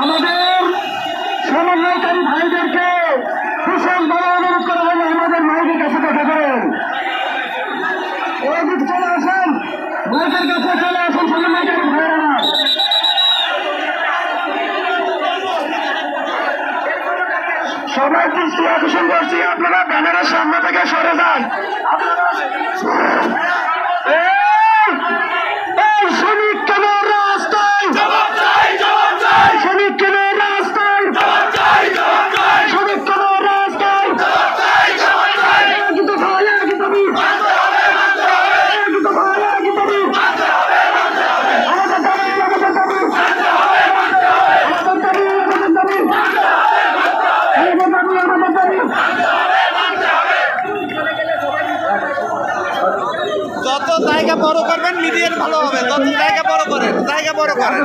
আমাদের সমন্বয়কারী ভাইদেরকে বিশেষভাবে অনুরোধ করা হলে আমাদের মাইকের কাছে দেখা করেন। ওদিক চলে আসেন, মাইকের কাছে চলে আসেন সমন্বয়কারী ভাইয়েরা। সবাই দৃষ্টি আকর্ষণ করছি, আপনারা ব্যানারের সামনে থেকে সরে যান। শ্রমিক কেন রাস্তায়, শ্রমিক কেন রাস্তায়, শ্রমিক কেন রাস্তায়, একটু ভাই একটু দাবি, একটু ভাই একটু দাবি, আমাদের দাবি, আমাদের দাবি, আমাদের দাবি, আমাদের দাবি, আমাদের দাবি। যত জায়গা বড় করবেন মিডিয়ার ভালো হবে, যত জায়গা বড় করেন, জায়গা বড় করেন।